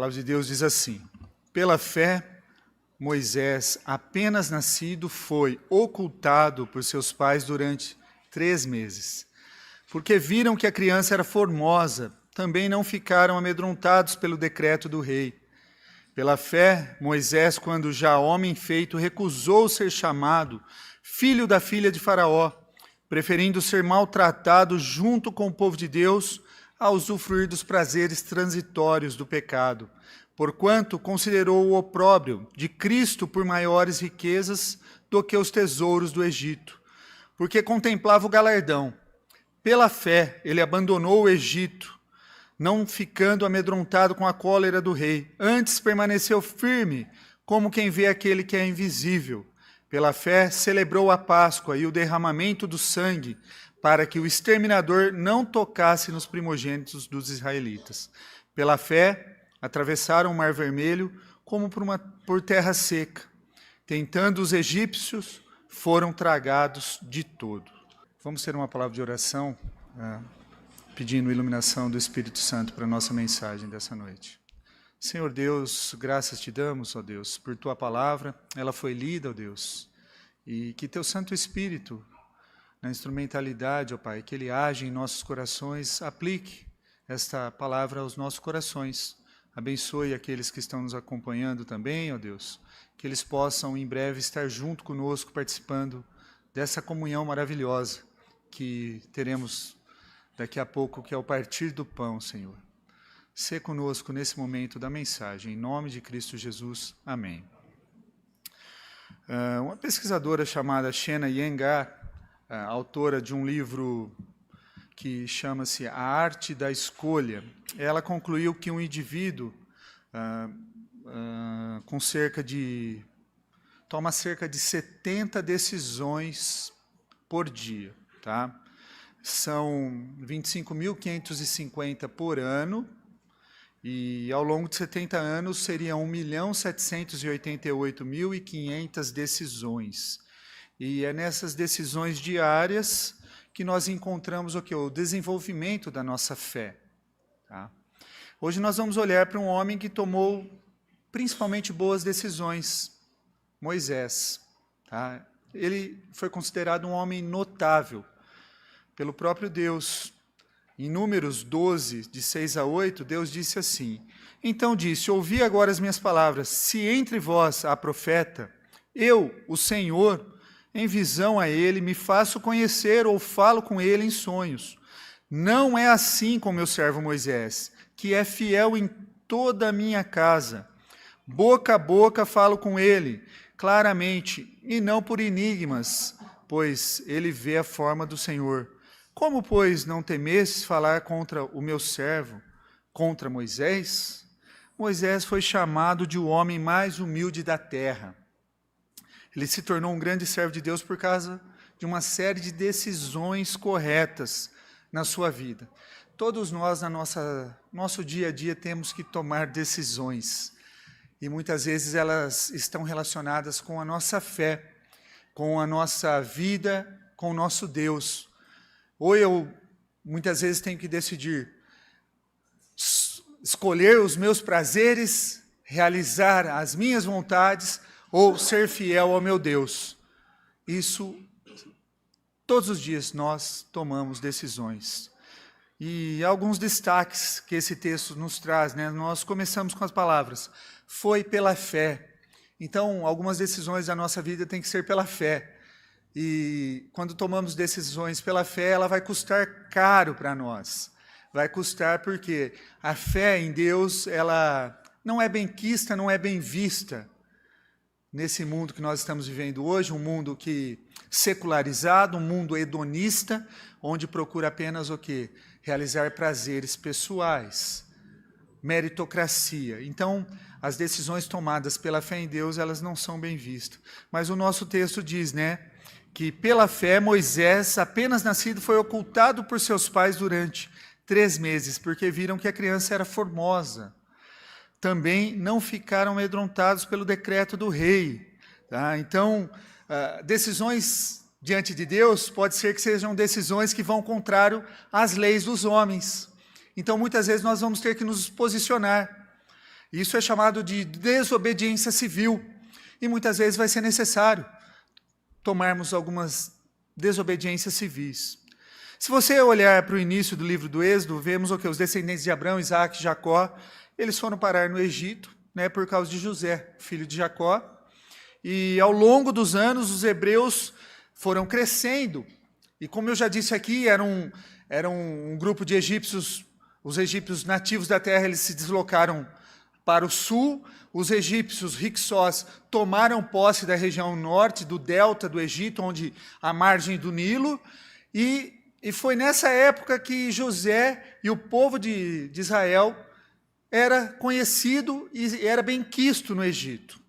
palavra de Deus diz assim: pela fé, Moisés, apenas nascido, foi ocultado por seus pais durante 3 meses. Porque viram que a criança era formosa, também não ficaram amedrontados pelo decreto do rei. Pela fé, Moisés, quando já homem feito, recusou ser chamado filho da filha de Faraó, preferindo ser maltratado junto com o povo de Deus a usufruir dos prazeres transitórios do pecado, porquanto considerou o opróbrio de Cristo por maiores riquezas do que os tesouros do Egito, porque contemplava o galardão. Pela fé, ele abandonou o Egito, não ficando amedrontado com a cólera do rei. Antes permaneceu firme, como quem vê aquele que é invisível. Pela fé, celebrou a Páscoa e o derramamento do sangue, para que o exterminador não tocasse nos primogênitos dos israelitas. Pela fé, atravessaram o Mar Vermelho como por terra seca. Tentando os egípcios, foram tragados de todo. Vamos ter uma palavra de oração, pedindo iluminação do Espírito Santo para a nossa mensagem dessa noite. Senhor Deus, graças te damos, ó Deus, por tua palavra. Ela foi lida, ó Deus, e que teu Santo Espírito, na instrumentalidade, ó Pai, que ele age em nossos corações, aplique esta palavra aos nossos corações. Abençoe aqueles que estão nos acompanhando também, ó Deus, que eles possam em breve estar junto conosco, participando dessa comunhão maravilhosa que teremos daqui a pouco, que é o partir do pão, Senhor. Sê conosco nesse momento da mensagem, em nome de Cristo Jesus. Amém. Uma pesquisadora chamada Shena Iyengar, autora de um livro que chama-se A Arte da Escolha, ela concluiu que um indivíduo toma cerca de 70 decisões por dia, tá? São 25.550 por ano, e ao longo de 70 anos seriam 1.788.500 decisões. E é nessas decisões diárias que nós encontramos o desenvolvimento da nossa fé. Tá? Hoje nós vamos olhar para um homem que tomou principalmente boas decisões, Moisés. Tá? Ele foi considerado um homem notável pelo próprio Deus. Em Números 12, de 6 a 8, Deus disse assim: então disse, ouvi agora as minhas palavras, se entre vós há profeta, eu, o Senhor, em visão a ele, me faço conhecer ou falo com ele em sonhos. Não é assim com meu servo Moisés, que é fiel em toda a minha casa. Boca a boca falo com ele, claramente, e não por enigmas, pois ele vê a forma do Senhor. Como, pois, não temestes falar contra o meu servo, contra Moisés? Moisés foi chamado de o homem mais humilde da terra. Ele se tornou um grande servo de Deus por causa de uma série de decisões corretas na sua vida. Todos nós, nosso dia a dia, temos que tomar decisões. E muitas vezes elas estão relacionadas com a nossa fé, com a nossa vida, com o nosso Deus. Ou eu, muitas vezes, tenho que decidir escolher os meus prazeres, realizar as minhas vontades, ou ser fiel ao meu Deus. Isso, todos os dias nós tomamos decisões. E alguns destaques que esse texto nos traz, né? Nós começamos com as palavras, foi pela fé. Então, algumas decisões da nossa vida têm que ser pela fé. E quando tomamos decisões pela fé, ela vai custar caro para nós. Vai custar porque a fé em Deus, ela não é benquista, não é bem vista. Nesse mundo que nós estamos vivendo hoje, um mundo secularizado, um mundo hedonista, onde procura apenas o quê? Realizar prazeres pessoais, meritocracia. Então, as decisões tomadas pela fé em Deus, elas não são bem vistas. Mas o nosso texto diz, né, que pela fé Moisés, apenas nascido, foi ocultado por seus pais durante 3 meses, porque viram que a criança era formosa. Também não ficaram amedrontados pelo decreto do rei. Tá? Então, decisões diante de Deus pode ser que sejam decisões que vão contrário às leis dos homens. Então, muitas vezes nós vamos ter que nos posicionar. Isso é chamado de desobediência civil. E muitas vezes vai ser necessário tomarmos algumas desobediências civis. Se você olhar para o início do livro do Êxodo, vemos o que? Os descendentes de Abraão, Isaac e Jacó, eles foram parar no Egito, né, por causa de José, filho de Jacó. E ao longo dos anos, os hebreus foram crescendo. E como eu já disse aqui, era um grupo de egípcios, os egípcios nativos da terra, eles se deslocaram para o sul. Os egípcios Hicsos tomaram posse da região norte, do delta do Egito, onde a margem do Nilo. E foi nessa época que José e o povo de Israel era conhecido e era bem quisto no Egito.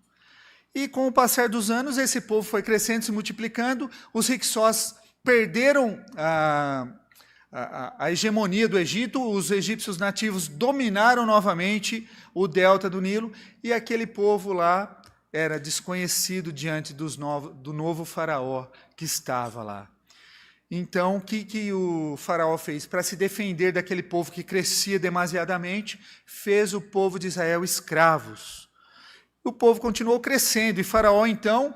E com o passar dos anos, esse povo foi crescendo, se multiplicando. Os Hicsos perderam a hegemonia do Egito, os egípcios nativos dominaram novamente o delta do Nilo, e aquele povo lá era desconhecido diante do novo faraó que estava lá. Então, o que o faraó fez? Para se defender daquele povo que crescia demasiadamente, fez o povo de Israel escravos. O povo continuou crescendo, e faraó, então,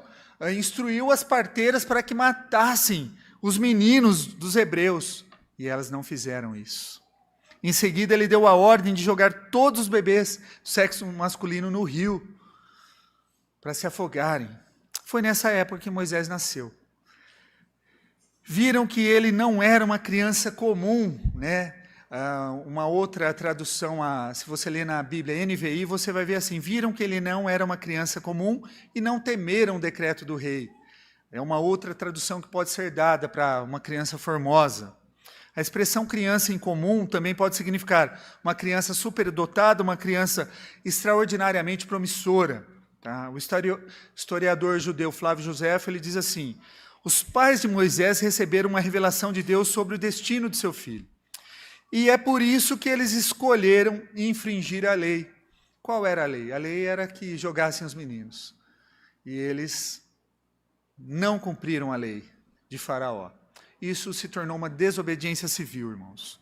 instruiu as parteiras para que matassem os meninos dos hebreus, e elas não fizeram isso. Em seguida, ele deu a ordem de jogar todos os bebês do sexo masculino no rio, para se afogarem. Foi nessa época que Moisés nasceu. Viram que ele não era uma criança comum, né? Uma outra tradução, se você ler na Bíblia NVI, você vai ver assim: viram que ele não era uma criança comum e não temeram o decreto do rei. É uma outra tradução que pode ser dada para uma criança formosa. A expressão criança incomum também pode significar uma criança superdotada, uma criança extraordinariamente promissora. Tá? O historiador judeu Flávio Josefo, ele diz assim: os pais de Moisés receberam uma revelação de Deus sobre o destino de seu filho. E é por isso que eles escolheram infringir a lei. Qual era a lei? A lei era que jogassem os meninos. E eles não cumpriram a lei de Faraó. Isso se tornou uma desobediência civil, irmãos.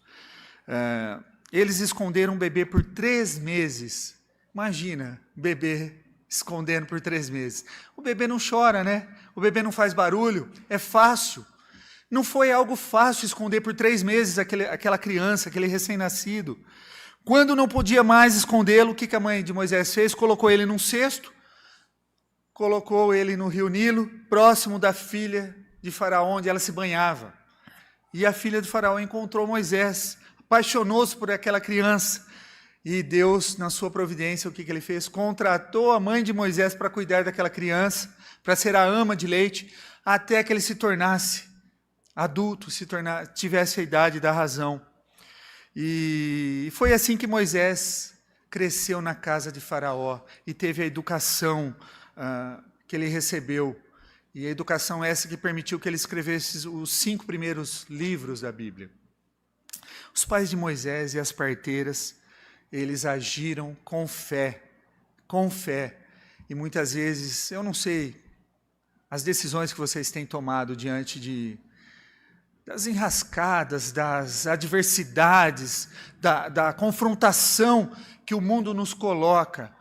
Eles esconderam o bebê por 3 meses. Imagina, bebê escondendo por 3 meses. O bebê não chora, né? O bebê não faz barulho, é fácil. Não foi algo fácil esconder por 3 meses aquela criança, aquele recém-nascido. Quando não podia mais escondê-lo, o que a mãe de Moisés fez? Colocou ele num cesto, colocou ele no rio Nilo, próximo da filha de Faraó, onde ela se banhava. E a filha de Faraó encontrou Moisés, apaixonou-se por aquela criança. E Deus, na sua providência, o que ele fez? Contratou a mãe de Moisés para cuidar daquela criança, para ser a ama de leite, até que ele se tornasse adulto, tivesse a idade da razão. E foi assim que Moisés cresceu na casa de Faraó e teve a educação que ele recebeu. E a educação essa que permitiu que ele escrevesse os 5 primeiros livros da Bíblia. Os pais de Moisés e as parteiras, eles agiram com fé. E muitas vezes, eu não sei, as decisões que vocês têm tomado diante das enrascadas, das adversidades, da confrontação que o mundo nos coloca.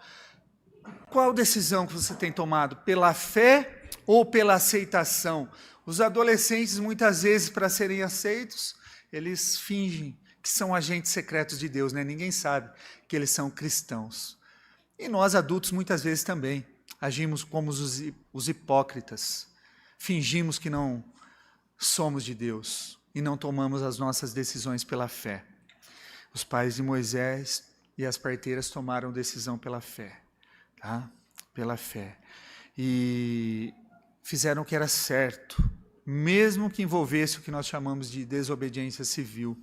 Qual decisão que você tem tomado? Pela fé ou pela aceitação? Os adolescentes, muitas vezes, para serem aceitos, eles fingem que são agentes secretos de Deus, né? Ninguém sabe que eles são cristãos. E nós, adultos, muitas vezes também agimos como os hipócritas. Fingimos que não somos de Deus e não tomamos as nossas decisões pela fé. Os pais de Moisés e as parteiras tomaram decisão pela fé, tá? Pela fé. E fizeram o que era certo, mesmo que envolvesse o que nós chamamos de desobediência civil.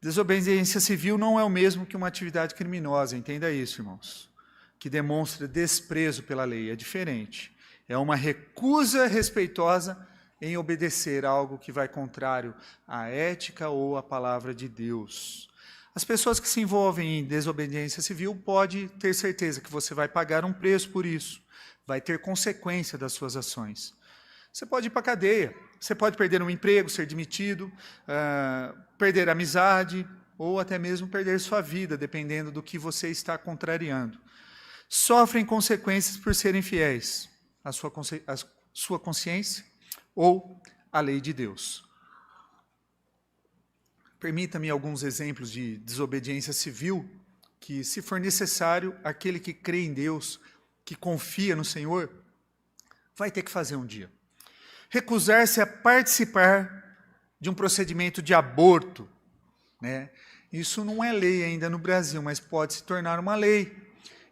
Desobediência civil não é o mesmo que uma atividade criminosa, entenda isso, irmãos, que demonstra desprezo pela lei, é diferente. É uma recusa respeitosa em obedecer algo que vai contrário à ética ou à palavra de Deus. As pessoas que se envolvem em desobediência civil podem ter certeza que você vai pagar um preço por isso, vai ter consequência das suas ações. Você pode ir para a cadeia, você pode perder um emprego, ser demitido, perder a amizade, ou até mesmo perder sua vida, dependendo do que você está contrariando. Sofrem consequências por serem fiéis à sua consciência ou à lei de Deus. Permita-me alguns exemplos de desobediência civil, que, se for necessário, aquele que crê em Deus, que confia no Senhor, vai ter que fazer um dia. Recusar-se a participar de um procedimento de aborto, né? Isso não é lei ainda no Brasil, mas pode se tornar uma lei.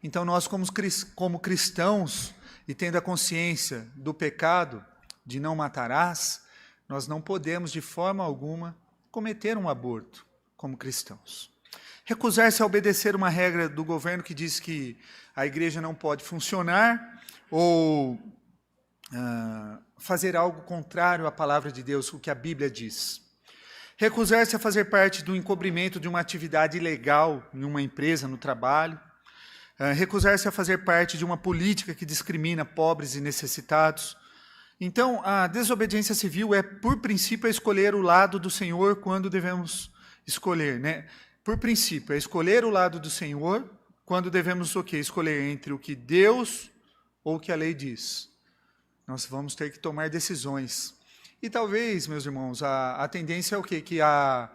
Então, nós, como cristãos, e tendo a consciência do pecado, de não matarás, nós não podemos, de forma alguma, cometer um aborto como cristãos. Recusar-se a obedecer uma regra do governo que diz que a igreja não pode funcionar, ou fazer algo contrário à palavra de Deus, o que a Bíblia diz. Recusar-se a fazer parte do encobrimento de uma atividade ilegal em uma empresa, no trabalho. Recusar-se a fazer parte de uma política que discrimina pobres e necessitados. Então, a desobediência civil é, por princípio, escolher o lado do Senhor quando devemos escolher, né? Por princípio, é escolher o lado do Senhor quando devemos o quê? Escolher entre o que Deus ou o que a lei diz. Nós vamos ter que tomar decisões. E talvez, meus irmãos, a tendência é o quê? Que a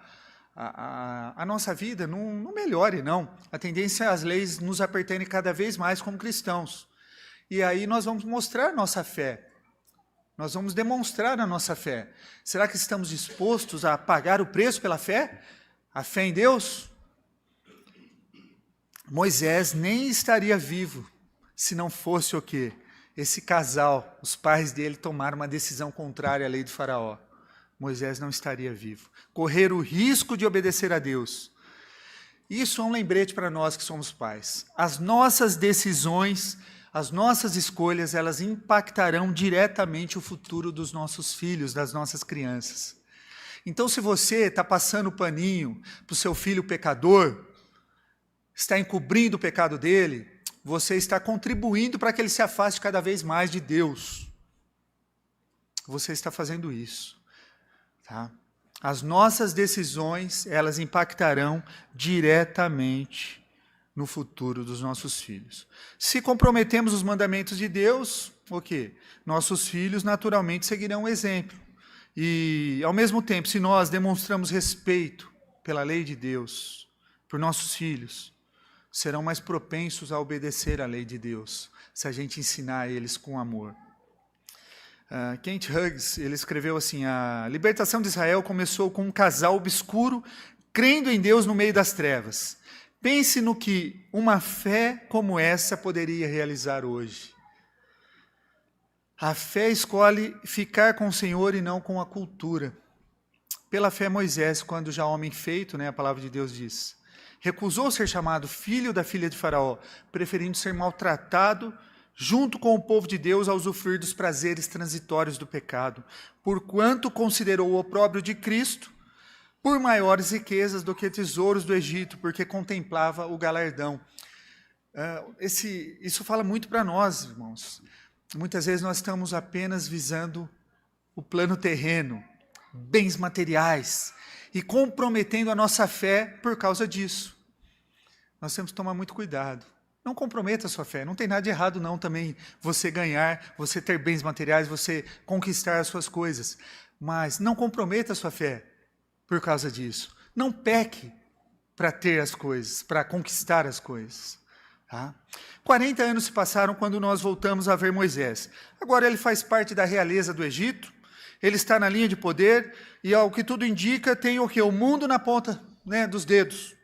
nossa vida não melhore, não. A tendência é as leis nos apertarem cada vez mais como cristãos. E aí nós vamos mostrar nossa fé. Nós vamos demonstrar a nossa fé. Será que estamos dispostos a pagar o preço pela fé? A fé em Deus? Moisés nem estaria vivo se não fosse o quê? Esse casal, os pais dele tomaram uma decisão contrária à lei do faraó. Moisés não estaria vivo. Correr o risco de obedecer a Deus. Isso é um lembrete para nós que somos pais. As nossas decisões, as nossas escolhas, elas impactarão diretamente o futuro dos nossos filhos, das nossas crianças. Então, se você está passando o paninho para o seu filho pecador, está encobrindo o pecado dele, você está contribuindo para que ele se afaste cada vez mais de Deus. Você está fazendo isso. Tá? As nossas decisões, elas impactarão diretamente no futuro dos nossos filhos. Se comprometemos os mandamentos de Deus, o quê? Nossos filhos naturalmente seguirão o exemplo. E, ao mesmo tempo, se nós demonstramos respeito pela lei de Deus, por nossos filhos, serão mais propensos a obedecer à lei de Deus, se a gente ensinar eles com amor. Kent Hughes, ele escreveu assim: a libertação de Israel começou com um casal obscuro, crendo em Deus no meio das trevas. Pense no que uma fé como essa poderia realizar hoje. A fé escolhe ficar com o Senhor e não com a cultura. Pela fé, Moisés, quando já homem feito, né, a palavra de Deus diz, recusou ser chamado filho da filha de Faraó, preferindo ser maltratado junto com o povo de Deus a usufruir dos prazeres transitórios do pecado, porquanto considerou o opróbrio de Cristo por maiores riquezas do que tesouros do Egito, porque contemplava o galardão. Isso fala muito para nós, irmãos. Muitas vezes nós estamos apenas visando o plano terreno, bens materiais, e comprometendo a nossa fé por causa disso. Nós temos que tomar muito cuidado. Não comprometa a sua fé. Não tem nada de errado não também você ganhar, você ter bens materiais, você conquistar as suas coisas. Mas não comprometa a sua fé por causa disso. Não peque para ter as coisas, para conquistar as coisas. Tá? 40 anos se passaram quando nós voltamos a ver Moisés. Agora ele faz parte da realeza do Egito, ele está na linha de poder, e ao que tudo indica, tem o quê? O mundo na ponta, né, dos dedos.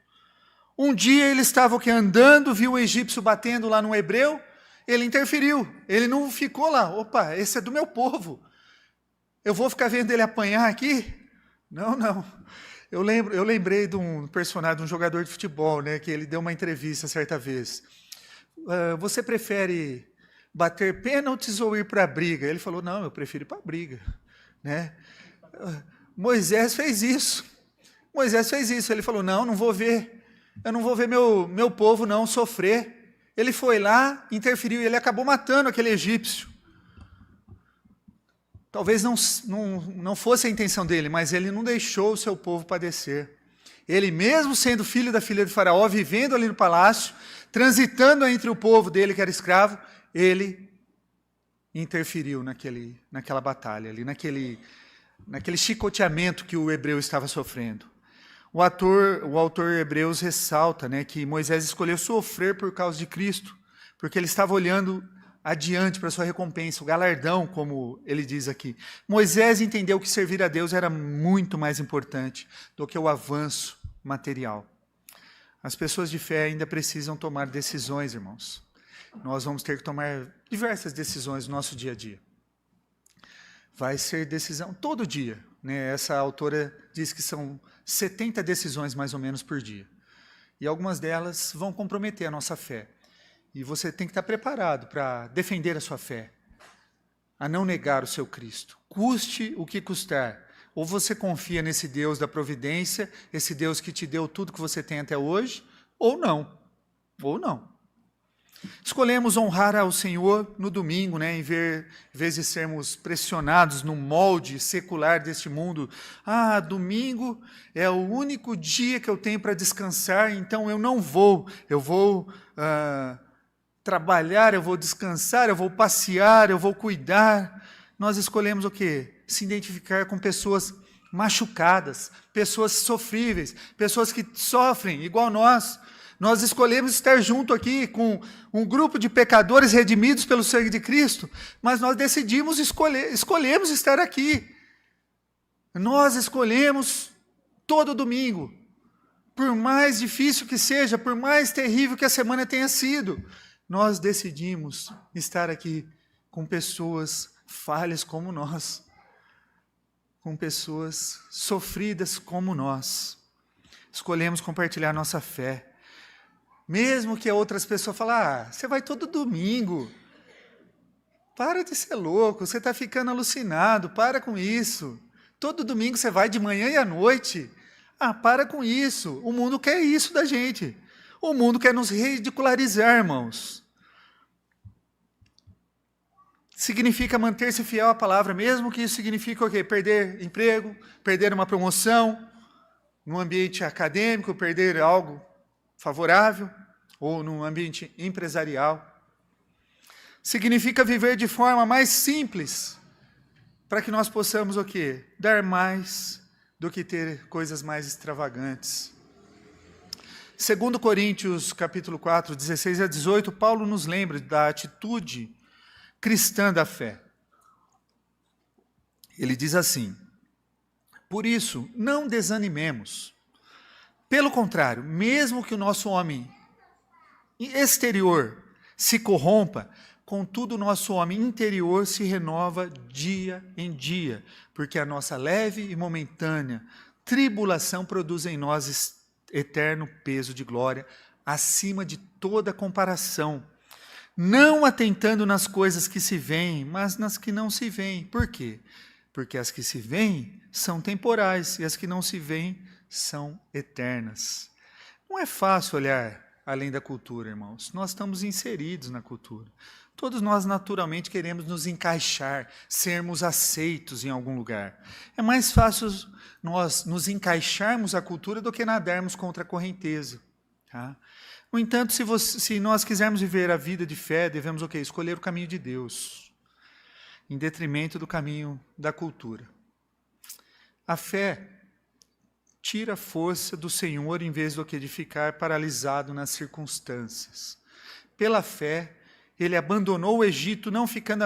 Um dia ele estava o quê? Andando, viu o egípcio batendo lá no hebreu, ele interferiu, ele não ficou lá, opa, esse é do meu povo, eu vou ficar vendo ele apanhar aqui? Não. Eu lembrei de um personagem, de um jogador de futebol, né, que ele deu uma entrevista certa vez. Você prefere bater pênaltis ou ir para a briga? Ele falou, não, eu prefiro ir para a briga. Né? Moisés fez isso. Ele falou, não vou ver. Eu não vou ver meu povo não sofrer. Ele foi lá, interferiu, e ele acabou matando aquele egípcio. Talvez não fosse a intenção dele, mas ele não deixou o seu povo padecer. Ele mesmo sendo filho da filha de Faraó, vivendo ali no palácio, transitando entre o povo dele que era escravo, ele interferiu naquela batalha, ali, naquele chicoteamento que o hebreu estava sofrendo. O autor Hebreus ressalta, né, que Moisés escolheu sofrer por causa de Cristo, porque ele estava olhando adiante para a sua recompensa, o galardão, como ele diz aqui. Moisés entendeu que servir a Deus era muito mais importante do que o avanço material. As pessoas de fé ainda precisam tomar decisões, irmãos. Nós vamos ter que tomar diversas decisões no nosso dia a dia. Vai ser decisão todo dia, né? Essa autora diz que são 70 decisões mais ou menos por dia. E algumas delas vão comprometer a nossa fé. E você tem que estar preparado para defender a sua fé, a não negar o seu Cristo. Custe o que custar. Ou você confia nesse Deus da providência, esse Deus que te deu tudo que você tem até hoje, ou não. Ou não. Escolhemos honrar ao Senhor no domingo, né, em vez de sermos pressionados no molde secular deste mundo. Domingo é o único dia que eu tenho para descansar, então eu não vou. Eu vou trabalhar, eu vou descansar, eu vou passear, eu vou cuidar. Nós escolhemos o quê? Se identificar com pessoas machucadas, pessoas sofríveis, pessoas que sofrem igual nós. Nós escolhemos estar junto aqui com um grupo de pecadores redimidos pelo sangue de Cristo, mas nós decidimos escolhemos estar aqui. Nós escolhemos todo domingo, por mais difícil que seja, por mais terrível que a semana tenha sido, nós decidimos estar aqui com pessoas falhas como nós, com pessoas sofridas como nós. Escolhemos compartilhar nossa fé. Mesmo que outras pessoas falem, você vai todo domingo. Para de ser louco, você está ficando alucinado, para com isso. Todo domingo você vai de manhã e à noite. Para com isso. O mundo quer isso da gente. O mundo quer nos ridicularizar, irmãos. Significa manter-se fiel à palavra, mesmo que isso signifique o quê? Perder emprego, perder uma promoção, no ambiente acadêmico, perder algo favorável, ou no ambiente empresarial. Significa viver de forma mais simples, para que nós possamos o quê? Dar mais do que ter coisas mais extravagantes. 2 Coríntios, capítulo 4, 16 a 18, Paulo nos lembra da atitude cristã da fé. Ele diz assim: por isso, não desanimemos. Pelo contrário, mesmo que o nosso homem exterior se corrompa, contudo o nosso homem interior se renova dia em dia, porque a nossa leve e momentânea tribulação produz em nós eterno peso de glória, acima de toda comparação, não atentando nas coisas que se veem, mas nas que não se veem. Por quê? Porque as que se veem são temporais e as que não se veem são eternas. Não é fácil olhar além da cultura, irmãos. Nós estamos inseridos na cultura. Todos nós naturalmente queremos nos encaixar, sermos aceitos em algum lugar. É mais fácil nós nos encaixarmos à cultura do que nadarmos contra a correnteza. Tá? No entanto, se nós quisermos viver a vida de fé, devemos o quê? Escolher o caminho de Deus, em detrimento do caminho da cultura. A fé tira a força do Senhor em vez do que de ficar paralisado nas circunstâncias. Pela fé, ele abandonou o Egito, não ficando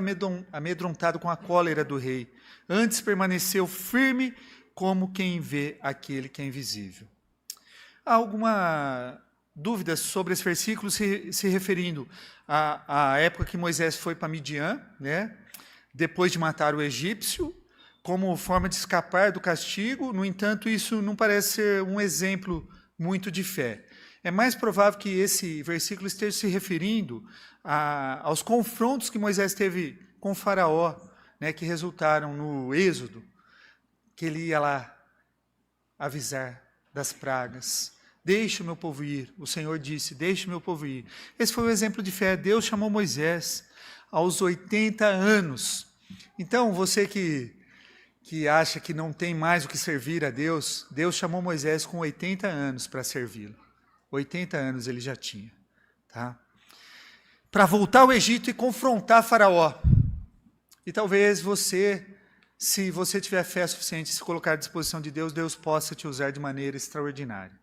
amedrontado com a cólera do rei. Antes permaneceu firme como quem vê aquele que é invisível. Há alguma dúvida sobre esse versículo se referindo à época que Moisés foi para Midian, né? Depois de matar o egípcio, como forma de escapar do castigo. No entanto, isso não parece ser um exemplo muito de fé. É mais provável que esse versículo esteja se referindo aos confrontos que Moisés teve com Faraó, né, que resultaram no Êxodo, que ele ia lá avisar das pragas. Deixe o meu povo ir. O Senhor disse, deixe o meu povo ir. Esse foi o exemplo de fé. Deus chamou Moisés aos 80 anos. Então, você que que acha que não tem mais o que servir a Deus, Deus chamou Moisés com 80 anos para servi-lo. 80 anos ele já tinha. Tá? Para voltar ao Egito e confrontar Faraó. E talvez você, se você tiver fé suficiente, se colocar à disposição de Deus, Deus possa te usar de maneira extraordinária.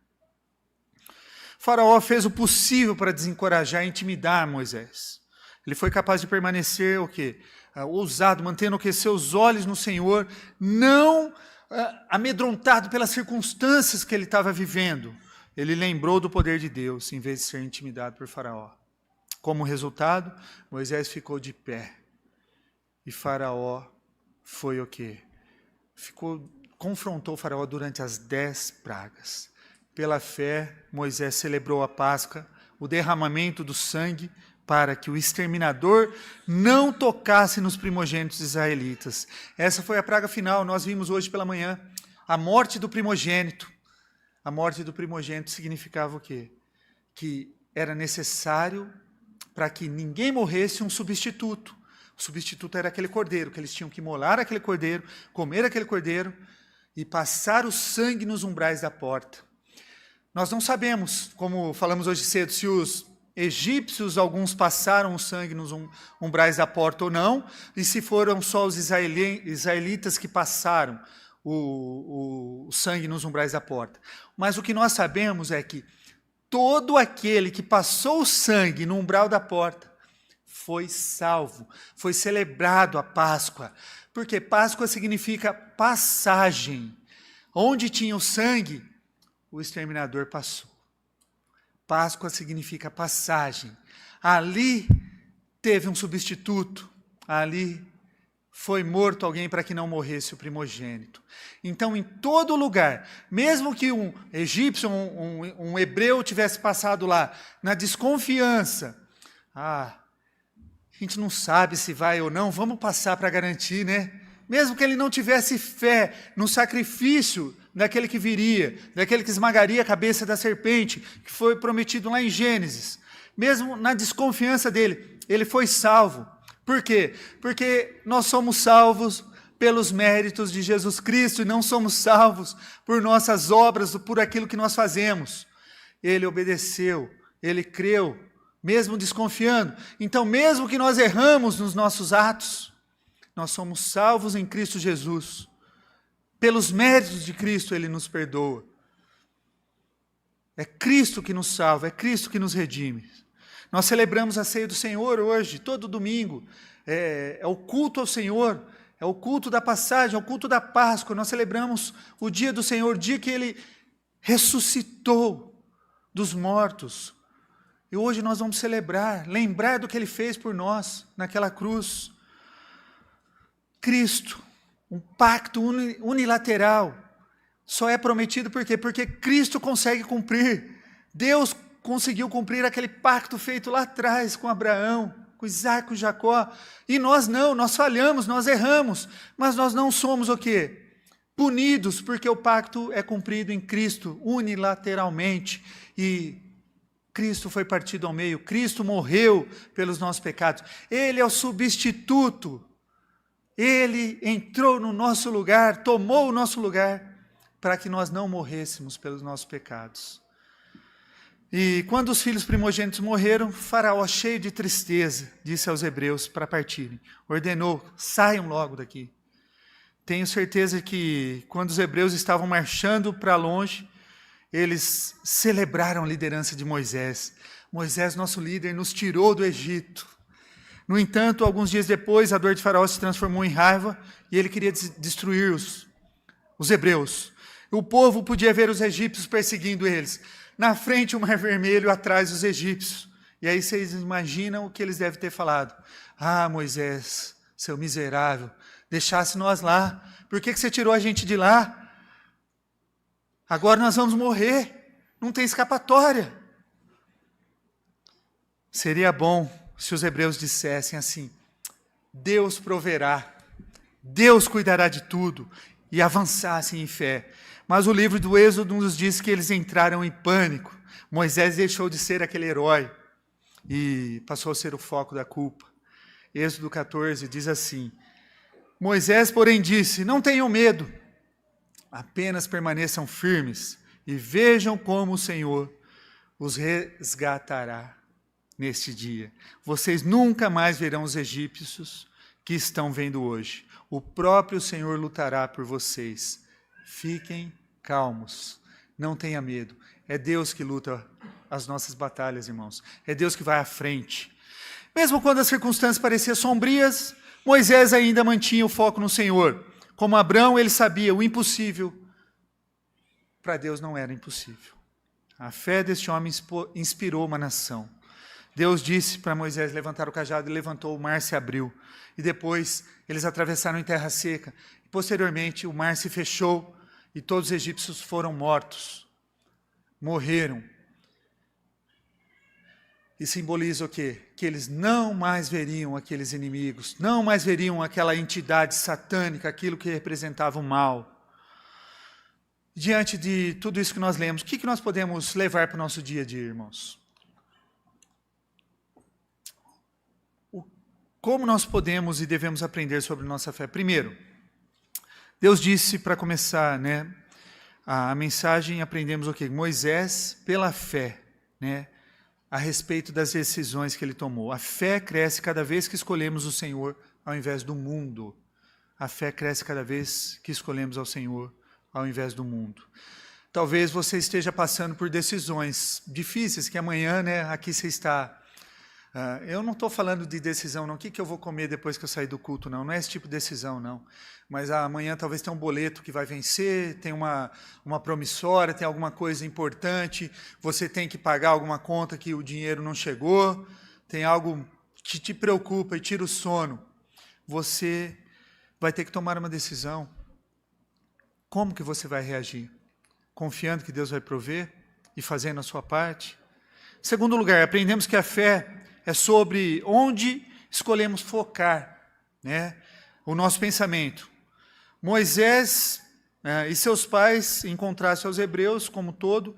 Faraó fez o possível para desencorajar e intimidar Moisés. Ele foi capaz de permanecer o quê? Ousado, mantendo o quê? Seus olhos no Senhor, não amedrontado pelas circunstâncias que ele estava vivendo. Ele lembrou do poder de Deus, em vez de ser intimidado por Faraó. Como resultado, Moisés ficou de pé. E Faraó foi o quê? Confrontou Faraó durante as 10 pragas. Pela fé, Moisés celebrou a Páscoa, o derramamento do sangue, para que o exterminador não tocasse nos primogênitos israelitas. Essa foi a praga final, nós vimos hoje pela manhã, a morte do primogênito. A morte do primogênito significava o quê? Que era necessário, para que ninguém morresse, um substituto. O substituto era aquele cordeiro, que eles tinham que imolar aquele cordeiro, comer aquele cordeiro e passar o sangue nos umbrais da porta. Nós não sabemos, como falamos hoje cedo, se os egípcios, alguns passaram o sangue nos umbrais da porta ou não, e se foram só os israelitas que passaram o sangue nos umbrais da porta. Mas o que nós sabemos é que todo aquele que passou o sangue no umbral da porta foi salvo, foi celebrado a Páscoa. Porque Páscoa significa passagem. Onde tinha o sangue, o exterminador passou. Páscoa significa passagem. Ali teve um substituto. Ali foi morto alguém para que não morresse o primogênito. Então, em todo lugar, mesmo que um egípcio, um hebreu tivesse passado lá, na desconfiança, a gente não sabe se vai ou não, vamos passar para garantir, né? Mesmo que ele não tivesse fé no sacrifício daquele que viria, daquele que esmagaria a cabeça da serpente, que foi prometido lá em Gênesis. Mesmo na desconfiança dele, ele foi salvo. Por quê? Porque nós somos salvos pelos méritos de Jesus Cristo e não somos salvos por nossas obras, por aquilo que nós fazemos. Ele obedeceu, ele creu, mesmo desconfiando. Então, mesmo que nós erramos nos nossos atos, nós somos salvos em Cristo Jesus. Pelos méritos de Cristo, Ele nos perdoa. É Cristo que nos salva, é Cristo que nos redime. Nós celebramos a ceia do Senhor hoje, todo domingo. É o culto ao Senhor, é o culto da passagem, é o culto da Páscoa. Nós celebramos o dia do Senhor, o dia que Ele ressuscitou dos mortos. E hoje nós vamos celebrar, lembrar do que Ele fez por nós naquela cruz. Cristo, um pacto unilateral, só é prometido por quê? Porque Cristo consegue cumprir. Deus conseguiu cumprir aquele pacto feito lá atrás com Abraão, com Isaac, com Jacó. E nós não, nós falhamos, nós erramos. Mas nós não somos o quê? Punidos, porque o pacto é cumprido em Cristo unilateralmente. E Cristo foi partido ao meio, Cristo morreu pelos nossos pecados. Ele é o substituto. Ele entrou no nosso lugar, tomou o nosso lugar, para que nós não morrêssemos pelos nossos pecados. E quando os filhos primogênitos morreram, Faraó, cheio de tristeza, disse aos hebreus para partirem. Ordenou, saiam logo daqui. Tenho certeza que quando os hebreus estavam marchando para longe, eles celebraram a liderança de Moisés. Moisés, nosso líder, nos tirou do Egito. No entanto, alguns dias depois, a dor de Faraó se transformou em raiva e ele queria destruir os hebreus. O povo podia ver os egípcios perseguindo eles. Na frente o Mar Vermelho, atrás os egípcios. E aí vocês imaginam o que eles devem ter falado. Ah, Moisés, seu miserável, deixasse nós lá. Por que você tirou a gente de lá? Agora nós vamos morrer. Não tem escapatória. Seria bom se os hebreus dissessem assim: Deus proverá, Deus cuidará de tudo, e avançassem em fé. Mas o livro do Êxodo nos diz que eles entraram em pânico. Moisés deixou de ser aquele herói e passou a ser o foco da culpa. Êxodo 14 diz assim: Moisés, porém, disse: não tenham medo, apenas permaneçam firmes e vejam como o Senhor os resgatará neste dia. Vocês nunca mais verão os egípcios que estão vendo hoje. O próprio Senhor lutará por vocês. Fiquem calmos, não tenha medo. É Deus que luta as nossas batalhas, irmãos. É Deus que vai à frente. Mesmo quando as circunstâncias pareciam sombrias, Moisés ainda mantinha o foco no Senhor. Como Abraão, ele sabia o impossível. Para Deus não era impossível. A fé deste homem inspirou uma nação. Deus disse para Moisés levantar o cajado e levantou, o mar se abriu. E depois eles atravessaram em terra seca. E posteriormente o mar se fechou e todos os egípcios foram mortos. Morreram. E simboliza o quê? Que eles não mais veriam aqueles inimigos, não mais veriam aquela entidade satânica, aquilo que representava o mal. Diante de tudo isso que nós lemos, o que nós podemos levar para o nosso dia a dia, irmãos? Como nós podemos e devemos aprender sobre nossa fé? Primeiro, Deus disse, para começar, a mensagem, aprendemos o quê? Moisés, pela fé, a respeito das decisões que ele tomou. A fé cresce cada vez que escolhemos o Senhor ao invés do mundo. A fé cresce cada vez que escolhemos ao Senhor ao invés do mundo. Talvez você esteja passando por decisões difíceis, que amanhã, aqui você está... eu não estou falando de decisão, não. O que eu vou comer depois que eu sair do culto, não. Não é esse tipo de decisão, não. Mas amanhã talvez tenha um boleto que vai vencer, tem uma promissória, tem alguma coisa importante, você tem que pagar alguma conta que o dinheiro não chegou, tem algo que te preocupa e tira o sono. Você vai ter que tomar uma decisão. Como que você vai reagir? Confiando que Deus vai prover e fazendo a sua parte? Em segundo lugar, aprendemos que a fé é sobre onde escolhemos focar, o nosso pensamento. Moisés e seus pais, em contraste aos hebreus como todo,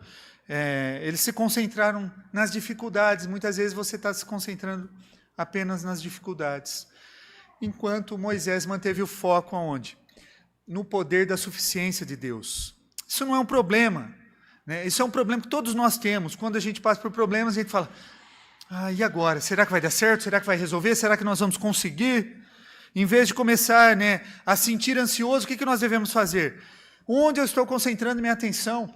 eles se concentraram nas dificuldades. Muitas vezes você está se concentrando apenas nas dificuldades. Enquanto Moisés manteve o foco aonde? No poder da suficiência de Deus. Isso não é um problema. Isso é um problema que todos nós temos. Quando a gente passa por problemas, a gente fala... e agora? Será que vai dar certo? Será que vai resolver? Será que nós vamos conseguir? Em vez de começar a sentir ansioso, o que nós devemos fazer? Onde eu estou concentrando minha atenção?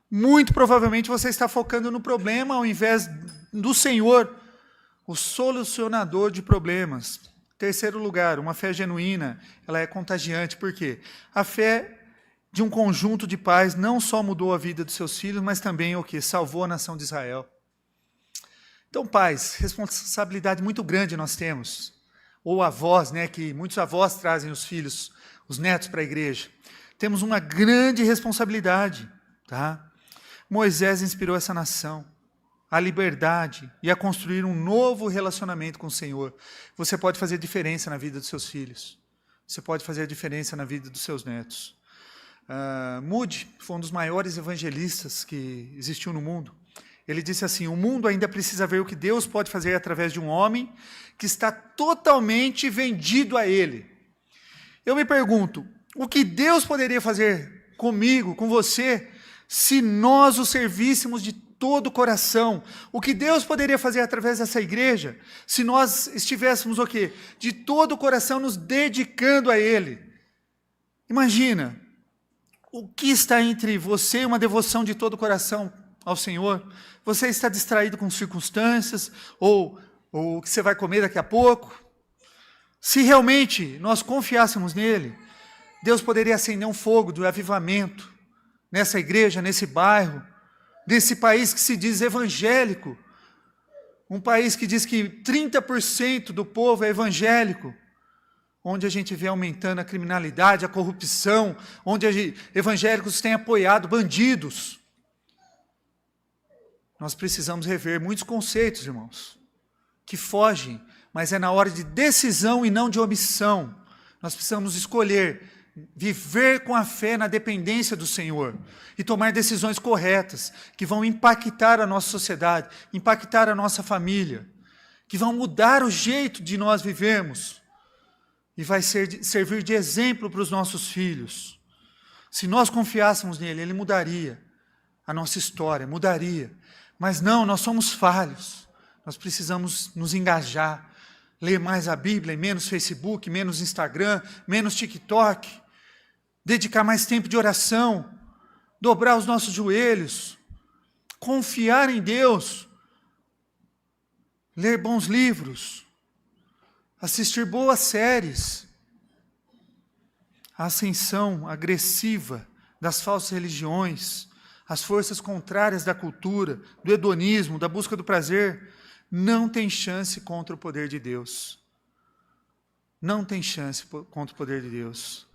Muito provavelmente você está focando no problema ao invés do Senhor, o solucionador de problemas. Terceiro lugar, uma fé genuína, ela é contagiante. Por quê? A fé de um conjunto de pais não só mudou a vida dos seus filhos, mas também o quê? Salvou a nação de Israel. Então, pais, responsabilidade muito grande nós temos. Ou avós, que muitos avós trazem os filhos, os netos para a igreja. Temos uma grande responsabilidade. Moisés inspirou essa nação à liberdade e a construir um novo relacionamento com o Senhor. Você pode fazer diferença na vida dos seus filhos. Você pode fazer a diferença na vida dos seus netos. Moody foi um dos maiores evangelistas que existiu no mundo. Ele disse assim: o mundo ainda precisa ver o que Deus pode fazer através de um homem que está totalmente vendido a Ele. Eu me pergunto, o que Deus poderia fazer comigo, com você, se nós o servíssemos de todo o coração? O que Deus poderia fazer através dessa igreja, se nós estivéssemos o quê? De todo o coração nos dedicando a Ele. Imagina, o que está entre você e uma devoção de todo o coração ao Senhor? Você está distraído com circunstâncias, ou o que você vai comer daqui a pouco? Se realmente nós confiássemos nele, Deus poderia acender um fogo do avivamento nessa igreja, nesse bairro, nesse país que se diz evangélico, um país que diz que 30% do povo é evangélico, onde a gente vê aumentando a criminalidade, a corrupção, onde evangélicos têm apoiado bandidos. Nós precisamos rever muitos conceitos, irmãos, que fogem, mas é na hora de decisão e não de omissão. Nós precisamos escolher viver com a fé na dependência do Senhor e tomar decisões corretas, que vão impactar a nossa sociedade, impactar a nossa família, que vão mudar o jeito de nós vivermos e vai servir de exemplo para os nossos filhos. Se nós confiássemos nele, ele mudaria a nossa história, mudaria. Mas não, nós somos falhos. Nós precisamos nos engajar, ler mais a Bíblia, menos Facebook, menos Instagram, menos TikTok, dedicar mais tempo de oração, dobrar os nossos joelhos, confiar em Deus, ler bons livros, assistir boas séries. A ascensão agressiva das falsas religiões, as forças contrárias da cultura, do hedonismo, da busca do prazer, não tem chance contra o poder de Deus. Não tem chance contra o poder de Deus.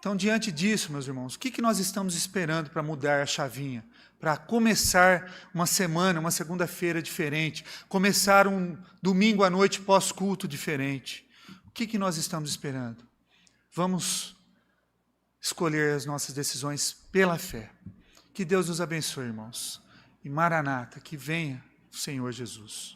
Então, diante disso, meus irmãos, o que nós estamos esperando para mudar a chavinha? Para começar uma semana, uma segunda-feira diferente, começar um domingo à noite pós-culto diferente. O que nós estamos esperando? Vamos escolher as nossas decisões pela fé. Que Deus nos abençoe, irmãos. E Maranata, que venha o Senhor Jesus.